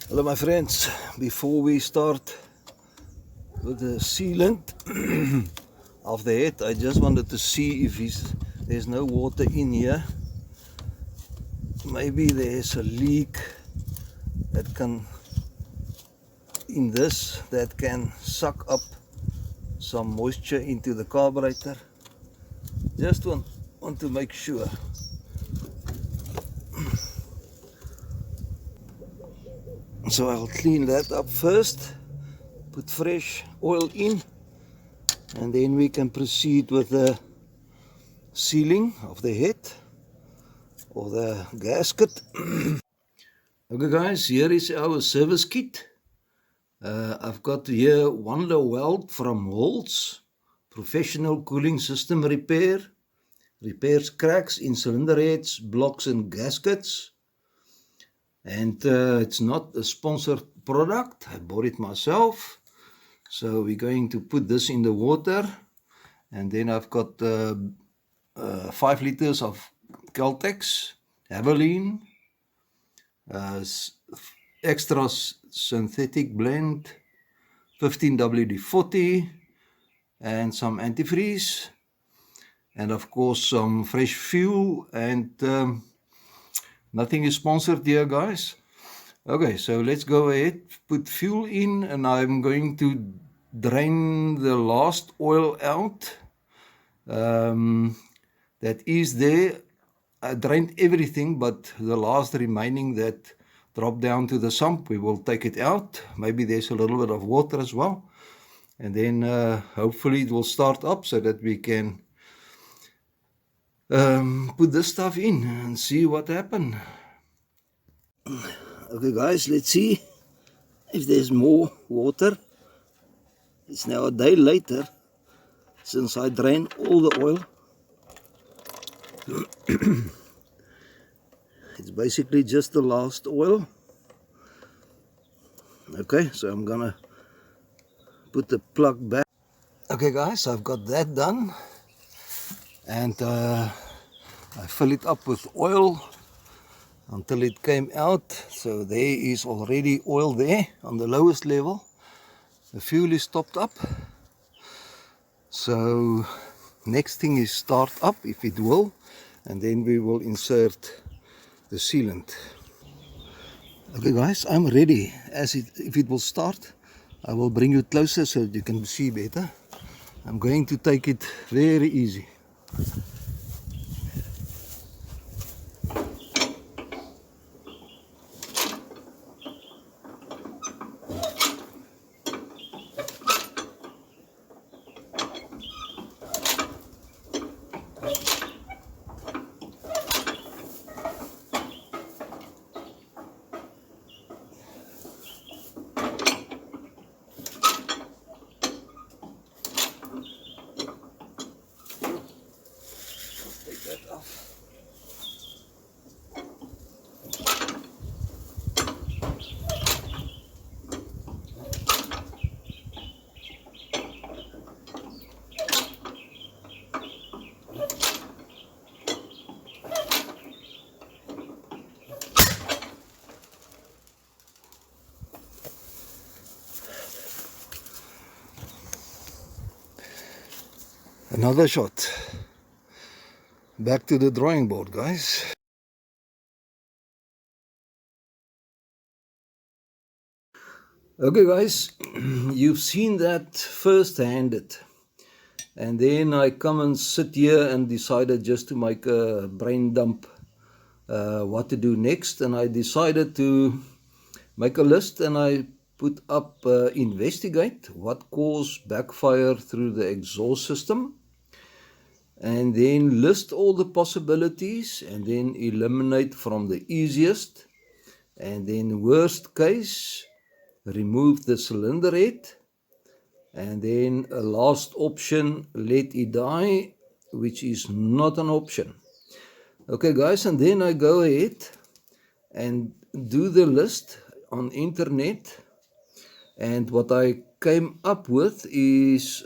Hello my friends, before we start with the sealant of the head, I just wanted to see if there's no water in here. Maybe there's a leak that can suck up some moisture into the carburetor. Just want to make sure. So I'll clean that up first, put fresh oil in, and then we can proceed with the sealing of the head or the gasket. Okay guys, here is our service kit. I've got here one low weld from Farmall, professional cooling system repair, repairs cracks in cylinder heads, blocks and gaskets. And it's not a sponsored product, I bought it myself. So we're going to put this in the water, and then I've got 5 liters of Caltex, Haveline, extra synthetic blend, 15 WD-40, and some antifreeze, and of course some fresh fuel, and nothing is sponsored here guys. Okay, so let's go ahead, put fuel in, and I'm going to drain the last oil out that is there. I drained everything, but the last remaining that dropped down to the sump, we will take it out. Maybe there's a little bit of water as well, and then hopefully it will start up so that we can put this stuff in and see what happened. Okay guys, let's see if there's more water. It's now a day later since I drained all the oil. It's basically just the last oil. Okay, so I'm gonna put the plug back. Okay guys, I've got that done, and I fill it up with oil until it came out. So there is already oil there on the lowest level. The fuel is topped up. So next thing is start up, if it will, and then we will insert the sealant. Okay guys, I'm ready. If it will start, I will bring you closer so that you can see better. I'm going to take it very easy. Another shot. Back to the drawing board, guys. Okay, guys, you've seen that first-handed. And then I come and sit here and decided just to make a brain dump what to do next. And I decided to make a list, and I put up investigate what caused backfire through the exhaust system. And then list all the possibilities, and then eliminate from the easiest, and then worst case, remove the cylinder head, and then a last option, let it die, which is not an option. Okay guys, and then I go ahead and do the list on internet, and what I came up with is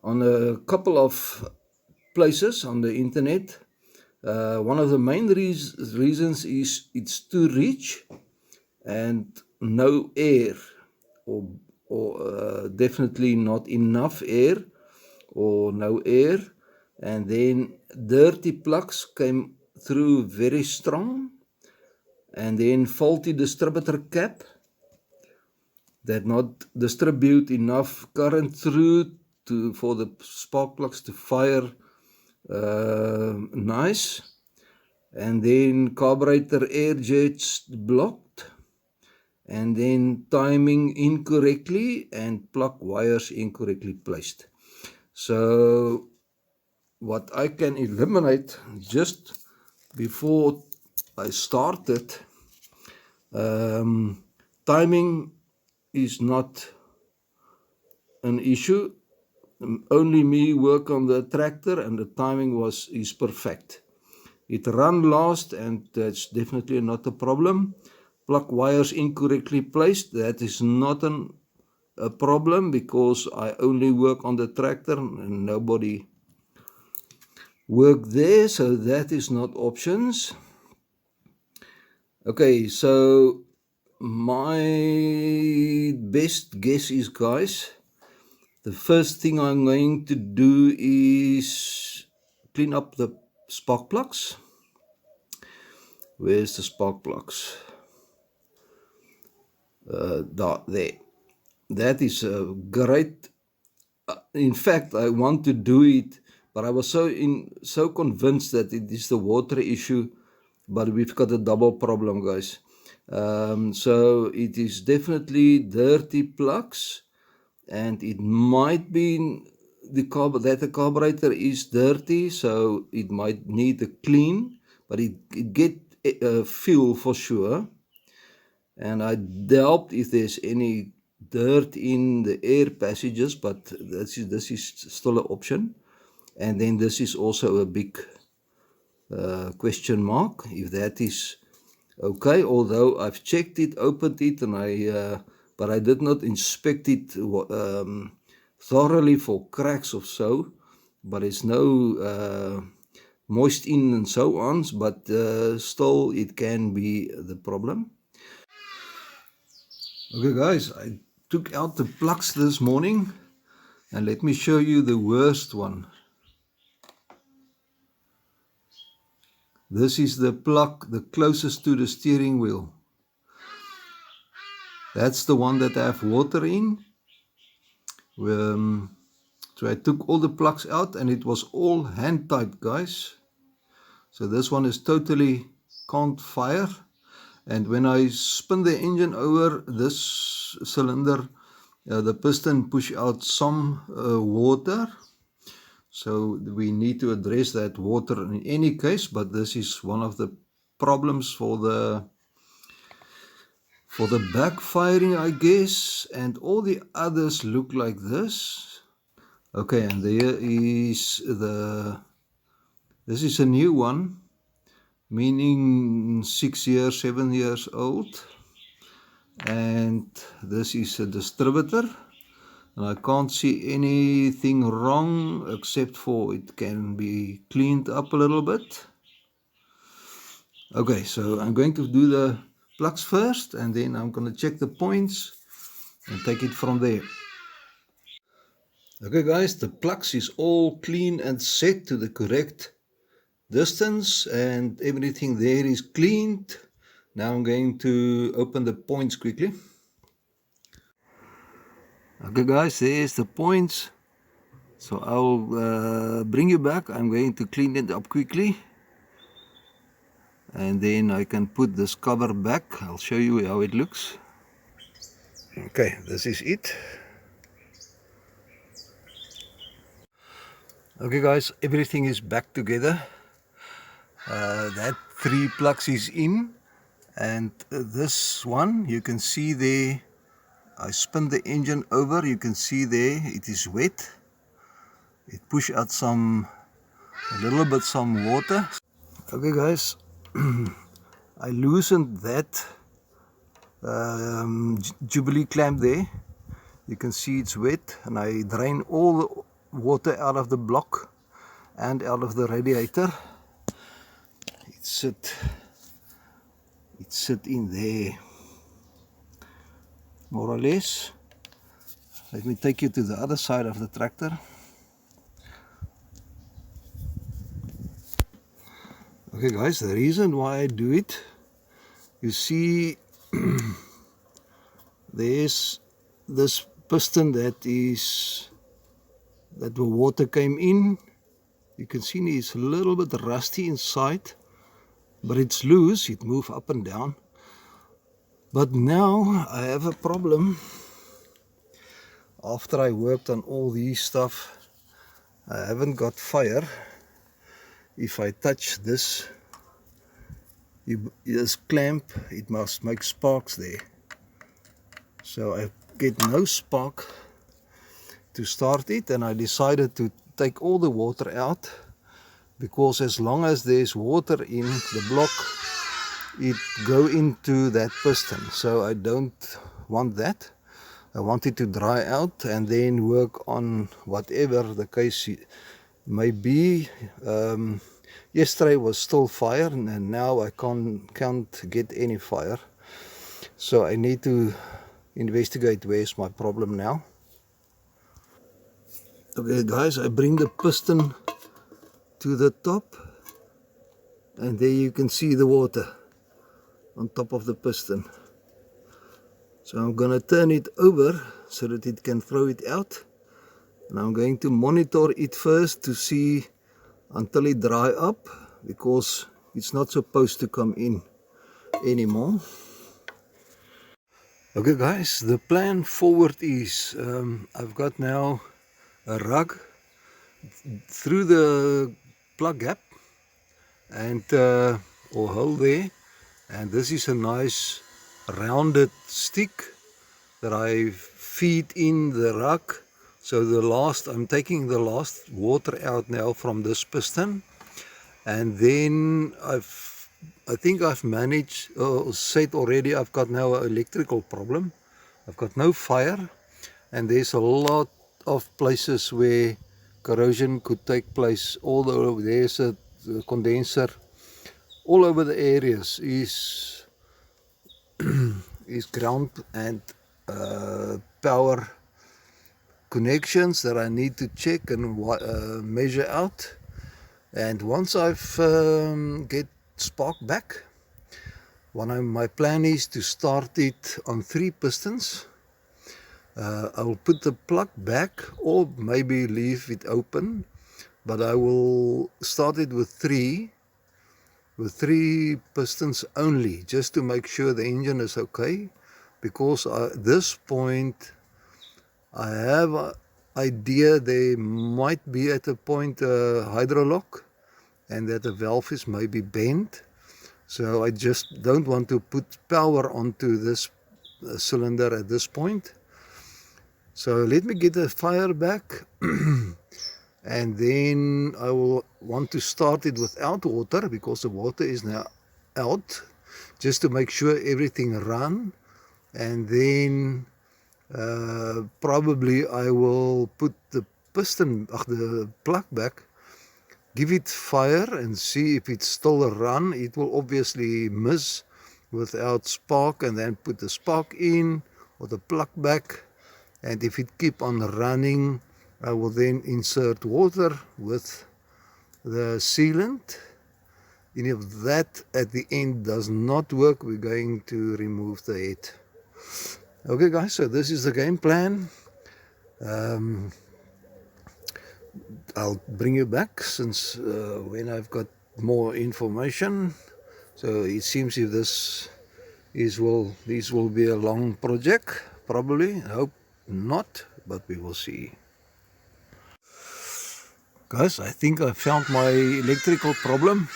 on a couple of places on the internet. One of the main reasons is it's too rich. and no air, or definitely not enough air, or no air. And then dirty plugs came through very strong, and then faulty distributor cap that not distribute enough current through for the spark plugs to fire nice. And then carburetor air jets blocked, and then timing incorrectly and plug wires incorrectly placed. So what I can eliminate just before I started, timing is not an issue. Only me work on the tractor and the timing is perfect. It run last, and that's definitely not a problem. Plug wires incorrectly placed, that is not a problem, because I only work on the tractor and nobody work there, so that is not options. Okay, so my best guess is, guys, the first thing I'm going to do is clean up the spark plugs. Where's the spark plugs? There. That is a great. In fact, I want to do it, but I was so convinced that it is the water issue, but we've got a double problem, guys. So it is definitely dirty plugs, and it might be the carburetor is dirty, so it might need a clean, but it get fuel for sure. And I doubt if there's any dirt in the air passages, but this is still an option. And then this is also a big question mark, if that is okay, although I've checked it, opened it, and but I did not inspect it thoroughly for cracks or so, but it's no moist in and so on, but still it can be the problem. Okay guys, I took out the plugs this morning, and let me show you the worst one. This is the plug the closest to the steering wheel. That's the one that I have water in. So I took all the plugs out, and it was all hand tight, guys. So this one is totally can't fire. And when I spin the engine over, this cylinder, the piston push out some water. So we need to address that water in any case, but this is one of the problems for the backfiring, I guess, and all the others look like this. Okay, and there is this is a new one, meaning 6 years, 7 years old, and this is a distributor, and I can't see anything wrong except for it can be cleaned up a little bit. Okay, so I'm going to do the plugs first, and then I'm going to check the points and take it from there. Okay guys, the plugs is all clean and set to the correct distance, and everything there is cleaned. Now I'm going to open the points quickly. Okay guys, there's the points. So I'll bring you back. I'm going to clean it up quickly, and then I can put this cover back. I'll show you how it looks. Okay, this is it. Okay guys, everything is back together. That 3 plugs is in, and this one you can see there. I spin the engine over, you can see there it is wet. It pushed out a little bit some water. Okay guys, I loosened that Jubilee clamp there. You can see it's wet, and I drain all the water out of the block and out of the radiator. It sit in there. more or less. Let me take you to the other side of the tractor. Okay guys, the reason why I do it, you see there's this piston that the water came in. You can see it's a little bit rusty inside, but it's loose, it moves up and down. But now I have a problem. After I worked on all these stuff, I haven't got fire. If I touch this clamp, it must make sparks there. So I get no spark to start it, and I decided to take all the water out, because as long as there's water in the block, it go into that piston. So I don't want that. I want it to dry out and then work on whatever the case may be. Yesterday was still fire, and now I can't get any fire. So I need to investigate where's my problem now. Okay guys, I bring the piston to the top, and there you can see the water on top of the piston. So I'm gonna turn it over so that it can throw it out, and I'm going to monitor it first to see until it dry up, because it's not supposed to come in anymore. Okay guys, the plan forward is I've got now a rug through the plug gap and or hole there, and this is a nice rounded stick that I feed in the rug. So I'm taking the last water out now from this piston, and then I think I've managed, said already, I've got now an electrical problem. I've got no fire, and there's a lot of places where corrosion could take place. Although there's a condenser all over the areas is ground and power connections that I need to check and measure out. And once I've get spark back, my plan is to start it on 3 pistons. I'll put the plug back, or maybe leave it open, but I will start it with 3 pistons only, just to make sure the engine is okay. Because at this point I have an idea there might be at a point a hydrolock, and that the valve is maybe bent. So I just don't want to put power onto this cylinder at this point. So let me get the fire back and then I will want to start it without water, because the water is now out, just to make sure everything run. And then probably I will put the plug back, give it fire and see if it's still a run. It will obviously miss without spark, and then put the spark in or the plug back, and if it keep on running, I will then insert water with the sealant. And if that at the end does not work, we're going to remove the head. Okay guys, so this is the game plan. I'll bring you back since when I've got more information. So it seems if this will be a long project, probably. I hope not, but we will see. Guys, I think I found my electrical problem.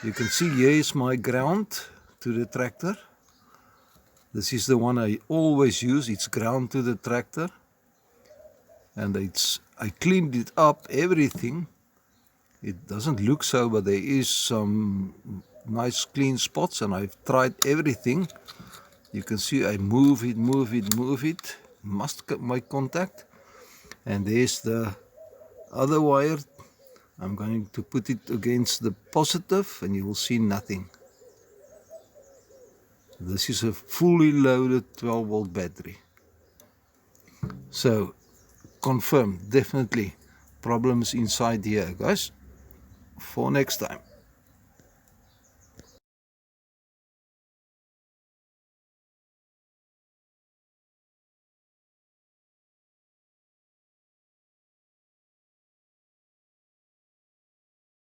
You can see here is my ground to the tractor. This is the one I always use. It's ground to the tractor, and I cleaned it up, everything. It doesn't look so, but there is some nice clean spots, and I've tried everything. You can see I move it, must make contact. And there's the other wire. I'm going to put it against the positive, and you will see nothing. This is a fully loaded 12 volt battery. So confirmed, definitely problems inside here, guys. For next time.